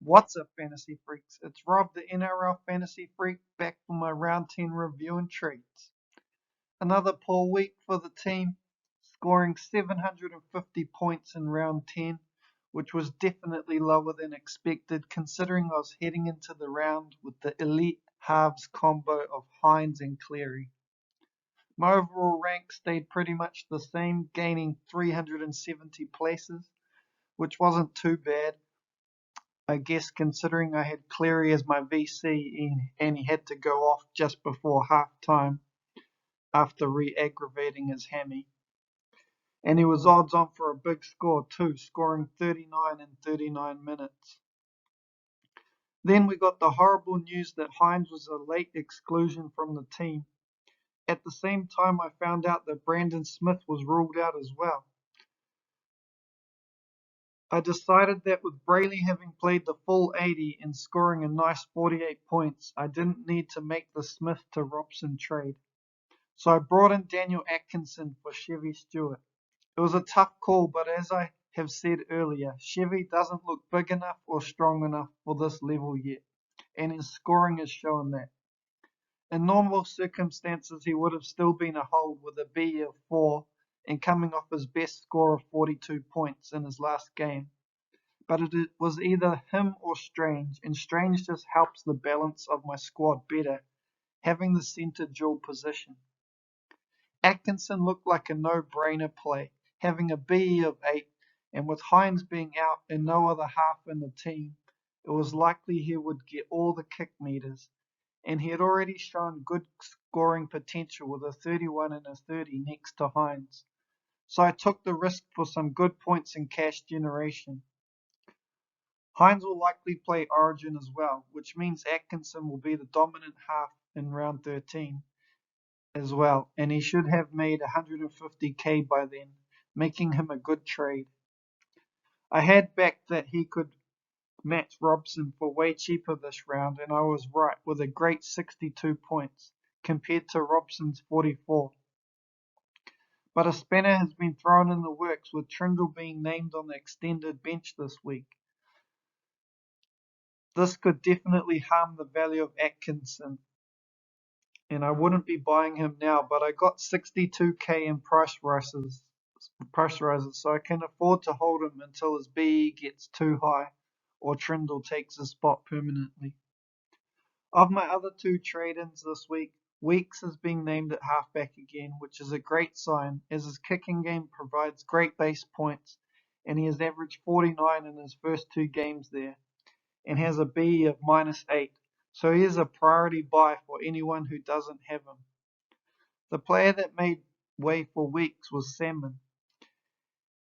What's up, Fantasy Freaks? It's Rob, the NRL Fantasy Freak, back for my Round 10 review and treats. Another poor week for the team, scoring 750 points in Round 10, which was definitely lower than expected considering I was heading into the round with the elite halves combo of Hines and Cleary. My overall rank stayed pretty much the same, gaining 370 places, which wasn't too bad, I guess, considering I had Cleary as my VC and he had to go off just before half time after re-aggravating his hammy. And he was odds on for a big score too, scoring 39 in 39 minutes. Then we got the horrible news that Hines was a late exclusion from the team. At the same time, I found out that Brandon Smith was ruled out as well. I decided that with Brayley having played the full 80 and scoring a nice 48 points, I didn't need to make the Smith to Robson trade. So I brought in Daniel Atkinson for Chevy Stewart. It was a tough call, but as I have said earlier, Chevy doesn't look big enough or strong enough for this level yet, and his scoring has shown that. In normal circumstances, he would have still been a hold with a B of 4 and coming off his best score of 42 points in his last game. But it was either him or Strange, and Strange just helps the balance of my squad better, having the centre dual position. Atkinson looked like a no-brainer play, having a BE of 8, and with Hines being out and no other half in the team, it was likely he would get all the kick meters, and he had already shown good scoring potential with a 31 and a 30 next to Hines. So I took the risk for some good points and cash generation. Hines will likely play Origin as well, which means Atkinson will be the dominant half in round 13 as well, and he should have made 150k by then, making him a good trade. I had backed that he could match Robson for way cheaper this round, and I was right with a great 62 points compared to Robson's 44. But a spanner has been thrown in the works with Trindle being named on the extended bench this week. This could definitely harm the value of Atkinson, and I wouldn't be buying him now, but I got 62k in price rises, so I can afford to hold him until his BE gets too high or Trindle takes his spot permanently. Of my other two trade-ins this week, Weeks is being named at halfback again, which is a great sign as his kicking game provides great base points, and he has averaged 49 in his first two games there and has a BE of -8. So he is a priority buy for anyone who doesn't have him. The player that made way for Weeks was Salmon,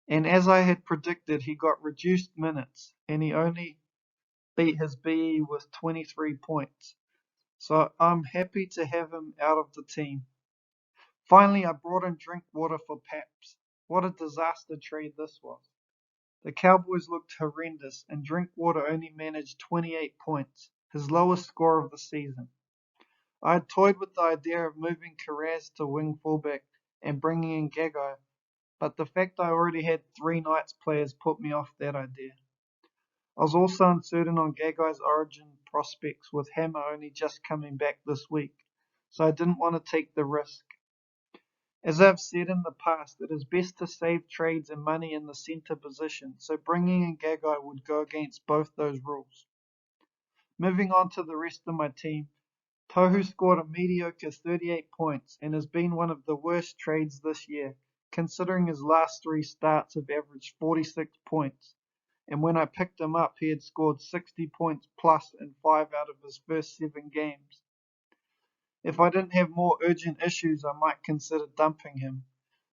and as I had predicted, he got reduced minutes, and he only beat his BE with 23 points. So I'm happy to have him out of the team. Finally, I brought in Drinkwater for Paps. What a disaster trade this was. The Cowboys looked horrendous, and Drinkwater only managed 28 points, his lowest score of the season. I had toyed with the idea of moving Carraz to wing fullback and bringing in Gagai, but the fact I already had three Knights players put me off that idea. I was also uncertain on Gagai's Origin prospects with Hammer only just coming back this week, so I didn't want to take the risk. As I've said in the past, it is best to save trades and money in the centre position, so bringing in Gagai would go against both those rules. Moving on to the rest of my team, Tohu scored a mediocre 38 points and has been one of the worst trades this year, considering his last three starts have averaged 46 points, and when I picked him up he had scored 60 points plus in 5 out of his first 7 games. If I didn't have more urgent issues, I might consider dumping him,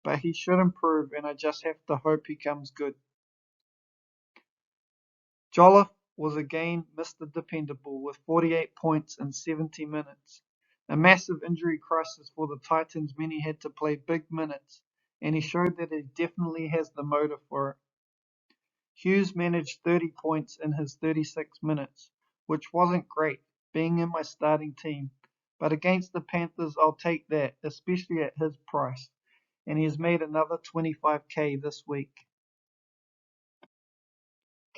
but he should improve and I just have to hope he comes good. Jolliffe was again Mr. Dependable with 48 points in 70 minutes. A massive injury crisis for the Titans meant he had to play big minutes, and he showed that he definitely has the motor for it. Hughes managed 30 points in his 36 minutes, which wasn't great, being in my starting team, but against the Panthers I'll take that, especially at his price, and he has made another 25k this week.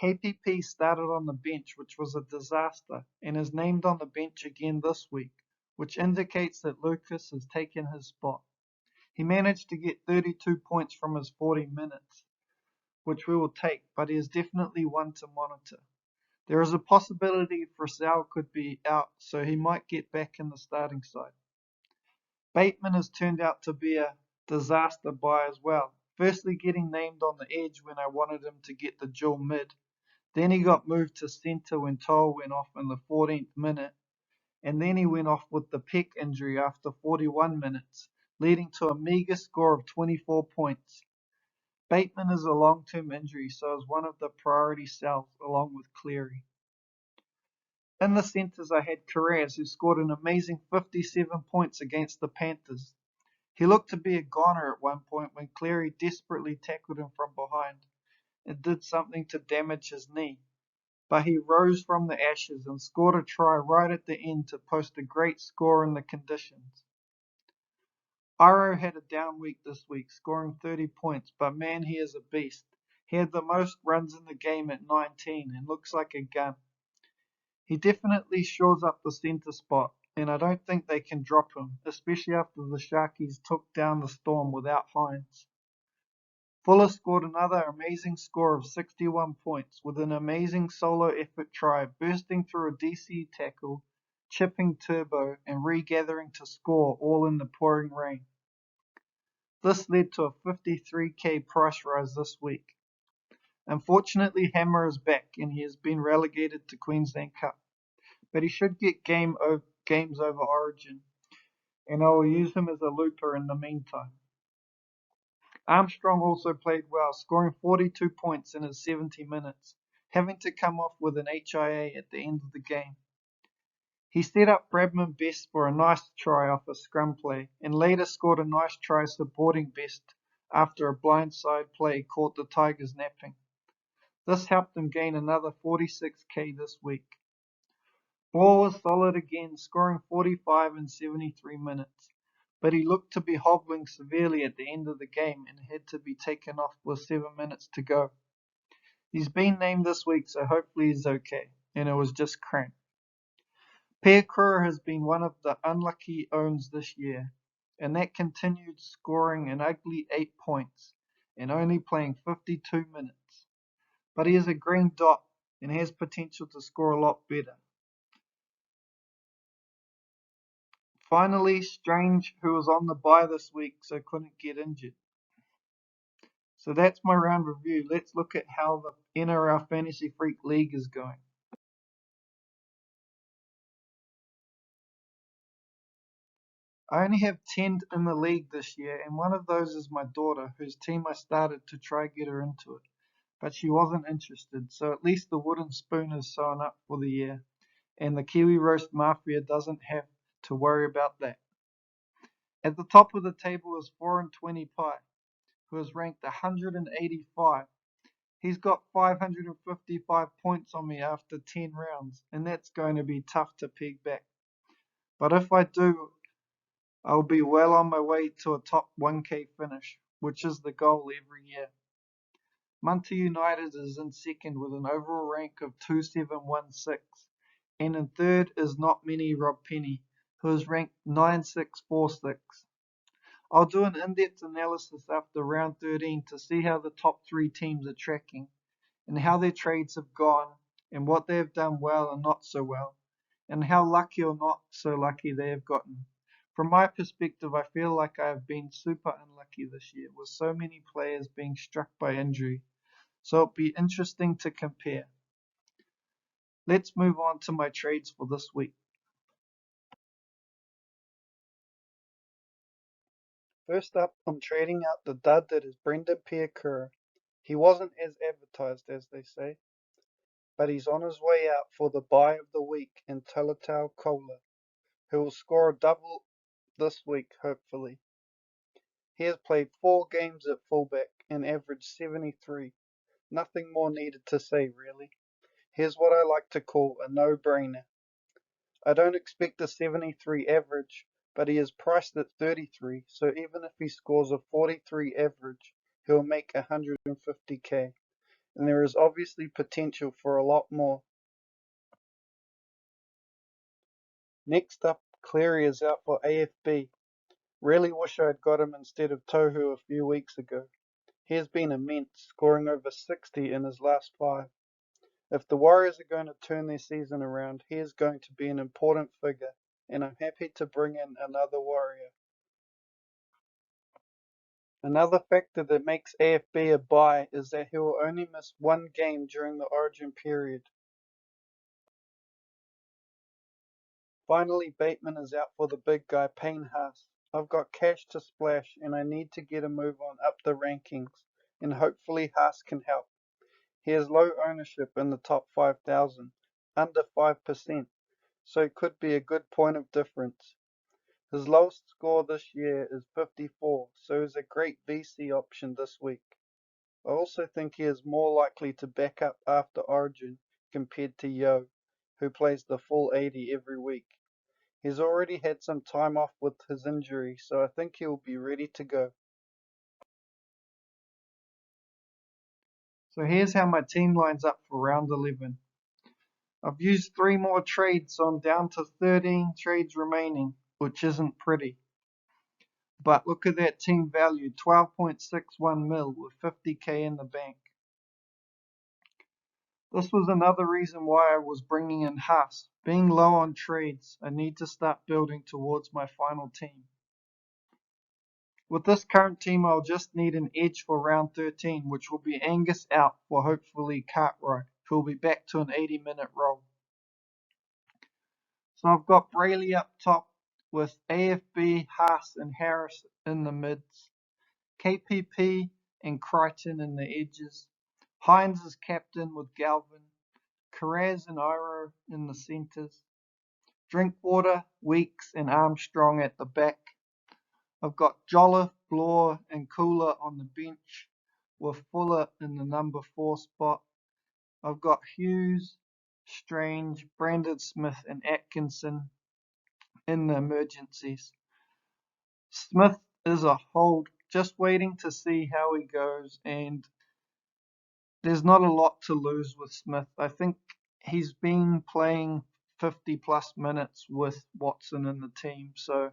KPP started on the bench, which was a disaster, and is named on the bench again this week, which indicates that Lucas has taken his spot. He managed to get 32 points from his 40 minutes, which we will take, but he is definitely one to monitor. There is a possibility Frisell could be out, so he might get back in the starting side. Bateman has turned out to be a disaster buy as well. Firstly, getting named on the edge when I wanted him to get the dual mid. Then he got moved to centre when Toa went off in the 14th minute, and then he went off with the pec injury after 41 minutes, leading to a meagre score of 24 points. Bateman is a long-term injury, so is one of the priority sells along with Cleary. In the centres I had Carreras, who scored an amazing 57 points against the Panthers. He looked to be a goner at one point when Cleary desperately tackled him from behind and did something to damage his knee. But he rose from the ashes and scored a try right at the end to post a great score in the conditions. Iro had a down week this week, scoring 30 points, but man, he is a beast. He had the most runs in the game at 19 and looks like a gun. He definitely shores up the centre spot, and I don't think they can drop him, especially after the Sharkies took down the Storm without Hines. Fuller scored another amazing score of 61 points with an amazing solo effort try, bursting through a DC tackle, chipping Turbo, and regathering to score, all in the pouring rain. This led to a 53k price rise this week. Unfortunately, Hammer is back and he has been relegated to Queensland Cup, but he should get games over Origin, and I will use him as a looper in the meantime. Armstrong also played well, scoring 42 points in his 70 minutes, having to come off with an HIA at the end of the game. He set up Bradman Best for a nice try off a scrum play, and later scored a nice try supporting Best after a blindside play caught the Tigers napping. This helped him gain another 46k this week. Ball was solid again, scoring 45 in 73 minutes, but he looked to be hobbling severely at the end of the game and had to be taken off with 7 minutes to go. He's been named this week, so hopefully he's okay, and it was just cramp. Peakura has been one of the unlucky owns this year, and that continued scoring an ugly 8 points and only playing 52 minutes. But he is a green dot and has potential to score a lot better. Finally, Strange, who was on the bye this week, so couldn't get injured. So that's my round review. Let's look at how the NRL Fantasy Freak League is going. I only have 10 in the league this year, and one of those is my daughter, whose team I started to try get her into it. But she wasn't interested, so at least the Wooden Spoon is sewn up for the year, and the Kiwi Roast Mafia doesn't have to worry about that. At the top of the table is 4 and 20 Pie, who is ranked 185. He's got 555 points on me after 10 rounds, and that's going to be tough to peg back. But if I do, I'll be well on my way to a top 1k finish, which is the goal every year. Munter United is in second with an overall rank of 2716, and in third is Not Many Rob Penny, who is ranked 9646. I'll do an in-depth analysis after round 13 to see how the top 3 teams are tracking, and how their trades have gone, and what they have done well and not so well, and how lucky or not so lucky they have gotten. From my perspective, I feel like I have been super unlucky this year, with so many players being struck by injury, so it'll be interesting to compare. Let's move on to my trades for this week. First up, I'm trading out the dud that is Brendan Peakura. He wasn't as advertised, as they say, but he's on his way out for the buy of the week in Talatau Koula, who will score a double this week, hopefully. He has played 4 games at fullback and averaged 73. Nothing more needed to say, really. Here's what I like to call a no-brainer. I don't expect a 73 average, but he is priced at 33, so even if he scores a 43 average, he'll make 150k. and there is obviously potential for a lot more. Next up, Cleary is out for AFB. Really wish I had got him instead of Tohu a few weeks ago. He has been immense, scoring over 60 in his last 5. If the Warriors are going to turn their season around, he is going to be an important figure, and I'm happy to bring in another Warrior. Another factor that makes AFB a buy is that he will only miss one game during the Origin period. Finally, Bateman is out for the big guy Payne Haas. I've got cash to splash and I need to get a move on up the rankings, and hopefully Haas can help. He has low ownership in the top 5,000, under 5%, so it could be a good point of difference. His lowest score this year is 54, so he's a great VC option this week. I also think he is more likely to back up after Origin compared to Yo, who plays the full 80 every week. He's already had some time off with his injury, so I think he'll be ready to go. So here's how my team lines up for round 11. I've used 3 more trades, so I'm down to 13 trades remaining, which isn't pretty. But look at that team value, 12.61 mil with 50k in the bank. This was another reason why I was bringing in Haas. Being low on trades, I need to start building towards my final team. With this current team, I'll just need an edge for round 13, which will be Angus out for hopefully Cartwright, who will be back to an 80-minute role. So I've got Brayley up top with AFB, Haas and Harris in the mids, KPP and Crichton in the edges, Hines is captain with Galvin, Carraz and Iro in the centres, Drinkwater, Weeks and Armstrong at the back. I've got Jolliffe, Blore and Cooler on the bench with Fuller in the number 4 spot. I've got Hughes, Strange, Brandon Smith and Atkinson in the emergencies. Smith is a hold, just waiting to see how he goes, and there's not a lot to lose with Smith. I think he's been playing 50 plus minutes with Watson in the team, so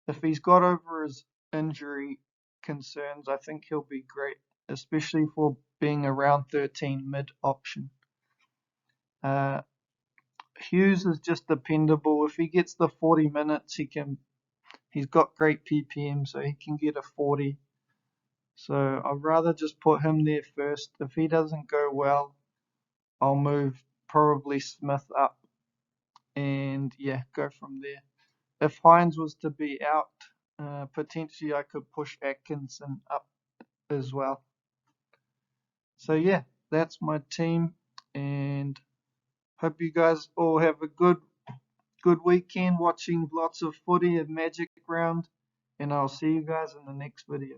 if he's got over his injury concerns, I think he'll be great, especially for being a round 13 mid option. Hughes is just dependable. If he gets the 40 minutes, he's got great PPM, so he can get a 40. So I'd rather just put him there first. If he doesn't go well, I'll move probably Smith up and yeah, go from there. If Hines was to be out, potentially I could push Atkinson up as well. So yeah, that's my team, and hope you guys all have a good weekend watching lots of footy and Magic Round, and I'll see you guys in the next video.